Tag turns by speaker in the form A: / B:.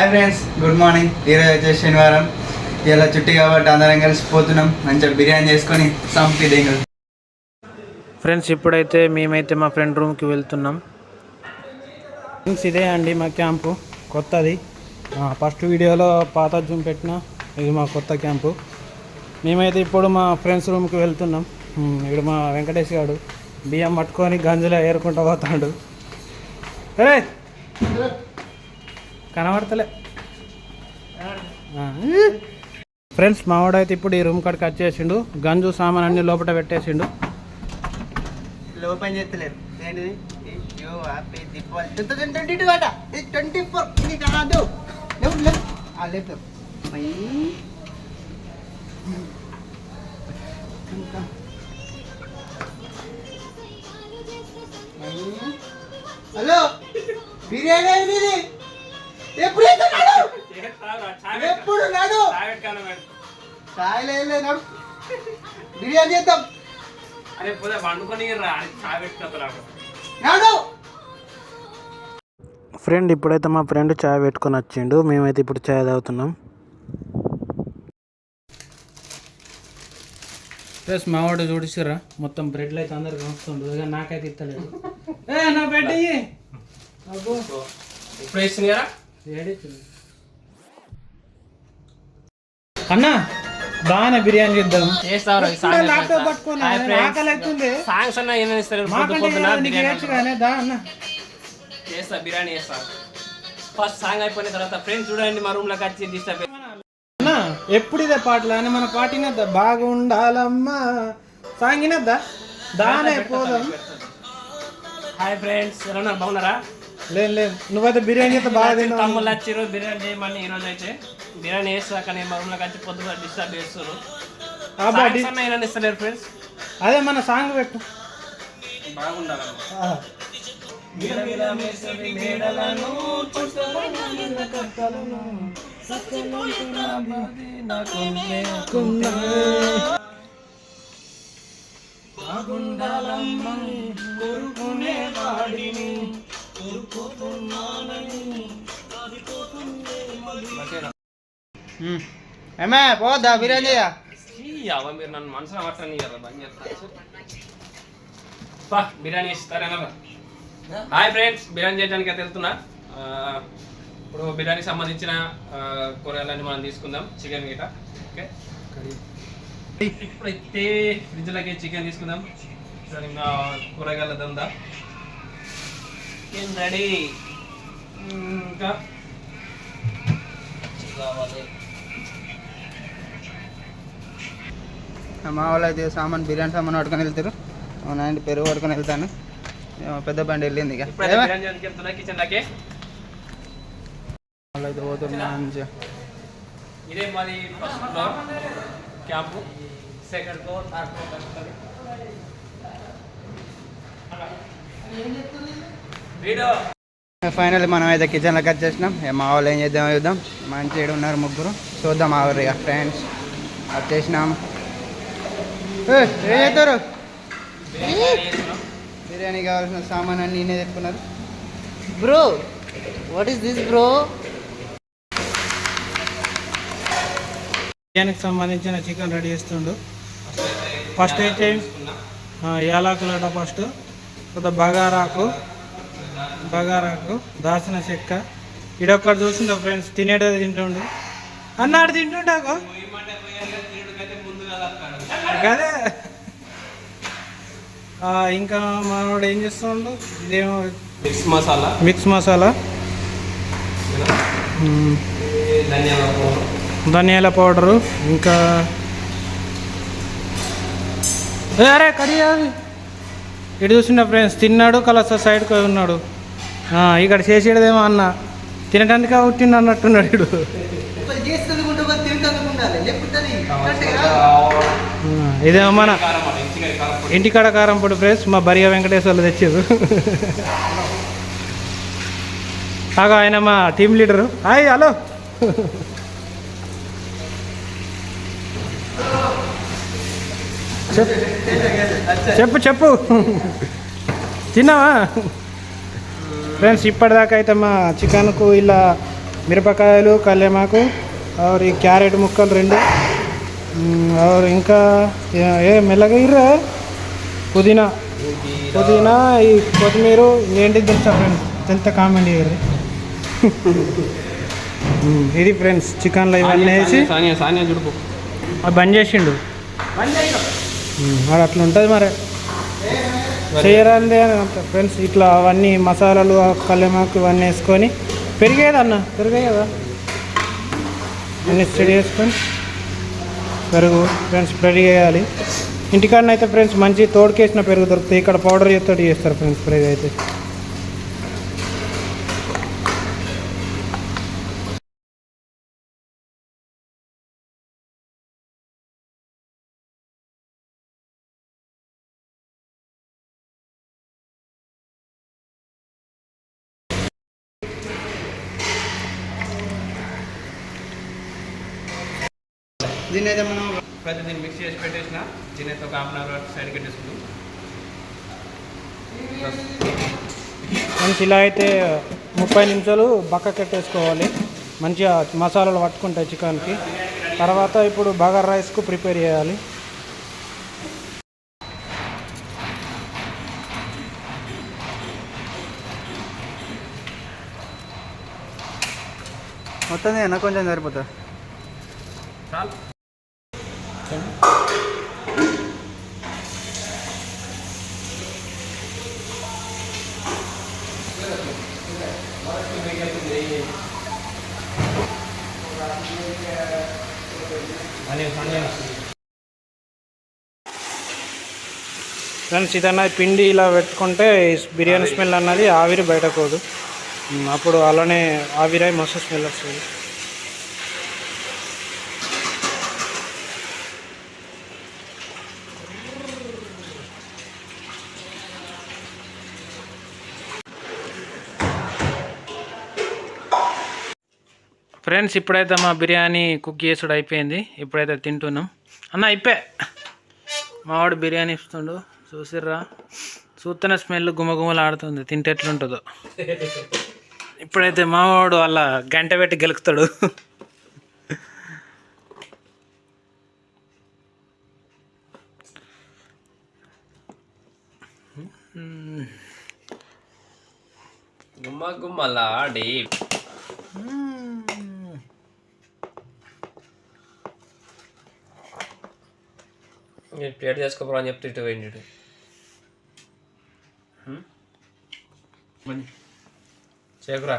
A: Hi friends, good morning. ఈరోజు వచ్చేసి శనివారం. ఇలా చుట్టి కాబట్టి అందరం కలిసిపోతున్నాం. మంచిగా బిర్యానీ చేసుకొని సంపిదేంగ.
B: ఫ్రెండ్స్, ఇప్పుడైతే మేమైతే మా ఫ్రెండ్ రూమ్కి వెళ్తున్నాం. ఫ్రెండ్స్, ఇదే అండి మా క్యాంపు, కొత్తది. ఫస్ట్ వీడియోలో పాత జూమ్ పెట్టిన, ఇది మా కొత్త క్యాంపు. మేమైతే ఇప్పుడు మా ఫ్రెండ్స్ రూమ్కి వెళ్తున్నాం. ఇక్కడ మా వెంకటేష్ గారు బియ్యం పట్టుకొని గంజులో ఏరుకుంటూ పోతాడు. అరే కనబడతలే. ఫ్రెండ్స్, మావాడైతే ఇప్పుడు ఈ రూమ్ కాడికి వచ్చేసిండు. గంజు సామాన్ అన్ని లోపల పెట్టేసిండు.
A: ఓపెన్ చేస్తలేరు. ఏంటిది? 2022 అట, ఇది 24. ఇది కాదు. హలో, బిర్యానీ ఇది ఎప్పుడు ఎప్పుడు నాడు చాయలే నాడు బిర్యానీ చేద్దాం.
C: అరే పోతే వండుకొని
A: నాడు
B: ఫ్రెండ్, ఇప్పుడైతే మా ఫ్రెండ్ చాయ్ పెట్టుకొని వచ్చిండు. మేమైతే ఇప్పుడు చాయ్ తాగుతున్నాం. ప్లస్ మావాడు చూడిసిరా, మొత్తం బ్రెడ్లు అయితే అందరికి వస్తుండు. ఇక నాకైతే ఇస్తలేదు. నా బ్రెడ్ అయ్యి
C: ఇప్పుడు వేస్తుంది కదా
B: అన్నా, బాగానే బిర్యానీ చేద్దాం.
C: ల్యాప్టాప్
B: పట్టుకొని ఆకలి అవుతుంది.
C: సాంగ్స్ అన్న ఏమైనా ఇస్తారు చేస్తా, బిర్యానీ చేస్తా. ఫస్ట్ సాంగ్ అయిపోయిన తర్వాత ఫ్రెండ్స్ చూడండి మా రూమ్ లోకి వచ్చి డిస్టర్బ్.
B: ఎప్పుడు ఇదే పాటలు అని మన పాటినద్దా, బాగుండాలమ్మా సాంగినద్దా, దానే పోదాం.
C: హాయ్ ఫ్రెండ్స్, ఎలా బాగున్నారా?
B: లేదు, నువ్వైతే బిర్యానీ అయితే బాగా తిన్నావు.
C: తమ్ముళ్ళు వచ్చారు బిర్యానీ చేయమని. ఈ రోజు అయితే బిర్యానీ చేస్తా, కానీ మా రూమ్ లోకి వచ్చి పొద్దున డిస్టర్బ్ చేస్తారు. ఇస్తలేరు ఫ్రెండ్స్.
B: అదే మన సాంగ్ పెట్టు,
C: బాగుండాలమ్మా.
A: ఏమే పోద్దా బిర్యానీ చేయ?
C: మీరు నన్ను మనసులో పట్టని కదా బంద్ చేస్తా. బిర్యానీ ఇస్తారేనా? హాయ్ ఫ్రెండ్స్, బిర్యానీ చేయడానికి అయితే వెళ్తున్నా. ఇప్పుడు బిర్యానీకి సంబంధించిన కూరగాయలన్నీ మనం తీసుకుందాం. చికెన్ గిట ఓకే. ఇప్పుడైతే ఫ్రిడ్జ్లోకి చికెన్ తీసుకుందాం. సరే, ఇంకా కూరగాయల దందా చికెన్ రెడీ. ఇంకా కావాలి.
A: మా వాళ్ళు అయితే సామాన్ బిర్యానీ సామాన్ పట్టుకొని వెళ్తారు. అవునండి, పెరుగు పట్టుకొని వెళ్తాను. పెద్ద బండి వెళ్ళింది. ఇక
C: కిచెన్ లోకి
A: అయితే పోతున్నా. మంచిగా
C: ఇదే మాది first floor camp. Second floor, third floor.
A: Final మనం అయితే కిచెన్లోకి వచ్చేసినాం. మా వాళ్ళు ఏం చేద్దాం చూద్దాం. మంచిగా ఉన్నారు ముగ్గురు, చూద్దాం. ఆవిడ ఇక ఫ్రెండ్స్ వచ్చేసినాం. ఏం చేస్తారు? బిర్యానీ కావాల్సిన సామాన్ అన్ని నేనే తెచ్చుకున్నారు. Bro, what is this bro?
B: బిర్యానీకి సంబంధించిన చికెన్ రెడీ చేస్తుండు. ఫస్ట్ అయితే యాలకులట, ఫస్ట్ కొంత బగారాకు, దాచిన చెక్క. ఇడొక్కడు చూసిండు ఫ్రెండ్స్, తినేటది తింటుండు. అన్నాడు తింటుండాకు కదే. ఇంకా మనోడు ఏం చేస్తుండు, ఇదేమో మిక్స్ మసాలా, ధనియాల పౌడరు. ఇంకా అరే కర్రీ అది ఇటు చూసిన ఫ్రెండ్స్, తిన్నాడు కలస సైడ్కి ఉన్నాడు. ఇక్కడ చేసేదేమో అన్న తినడానికి ఉట్టిండు అన్నట్టున్నాడు. ఇడు ఇదేమో మన ఇంటికాడ కారం పొడి ఫ్రెండ్స్, మా బరిగా వెంకటేశ్వర్లు తెచ్చారు. ఆయన మా టీం లీడరు. Hi, hello. చెప్పు చెప్పు తిన్నావా ఫ్రెండ్స్? ఇప్పటిదాకా అయితే మా చికెన్కు ఇలా మిరపకాయలు కళ్యామాకు और ఈ క్యారెట్ ముక్కలు 2 और ఇంకా ఏ మెల్లగా ఇర్రా పుదీనా ఈ కొత్తిమీర ఏంటిది తెలుసా ఫ్రెండ్స్ ఎంత కామెంట్ చేయరు ఇది ఫ్రెండ్స్ చికెన్లో ఇవన్నీ వేసి
C: సానియా చుడుపు
B: అది బంద్ చేసిండు మరి అట్లా ఉంటుంది మరి చేయరాందే ఫ్రెండ్స్ ఇట్లా అవన్నీ మసాలాలు కళ్యామాకు ఇవన్నీ వేసుకొని పెరిగేదన్న పెరిగాయి కదా అన్నీ స్టడీ చేసుకొని పెరుగు ఫ్రెండ్స్ స్ప్రెడ్ చేయాలి ఇంటికాడన అయితే ఫ్రెండ్స్ మంచి తోడుకేసిన పెరుగు దొరుకుతాయి ఇక్కడ పౌడర్ తోటి చేస్తారు ఫ్రెండ్స్ పెరుగు అయితే
A: దీన్ని అయితే మనం
C: ప్రతి దీన్ని మిక్స్ చేసి పెట్టేసిన దీని అయితే ఒక హాఫ్ అన్ అవర్ సైడ్ పెట్టేసుకుందాం
B: ఫ్రెండ్స్ ఇలా అయితే 30 నిమిషాలు బక్క కట్టేసుకోవాలి మంచిగా మసాలాలు పట్టుకుంటాయి చికెన్కి తర్వాత ఇప్పుడు బగారా రైస్కు ప్రిపేర్ చేయాలి
A: మొత్తం అయినా కొంచెం సరిపోతుంది
C: చాలు
B: ఫ్రెండ్స్ ఇదన్నది పిండి ఇలా పెట్టుకుంటే బిర్యానీ స్మెల్ అన్నది ఆవిరి బయటకోదు అప్పుడు అలానే ఆవిరై మస్తు స్మెల్ వస్తుంది ఫ్రెండ్స్ ఇప్పుడైతే మా బిర్యానీ కుక్ చేసుడు అయిపోయింది ఇప్పుడైతే తింటున్నాం అన్న అయిపోయి మావాడు బిర్యానీ ఇస్తుండు చూసిర్రా చూస్తేనే స్మెల్ గుమగుమలు ఆడుతుంది తింటే ఎట్లుంటుందో ఇప్పుడైతే మావాడు అలా గంట పెట్టి గెలుకుతాడు
C: గుమ్మలాడి ప్లేట్ చేసుకోపోరా అని చెప్తే ఇటు పోయింది చేకురా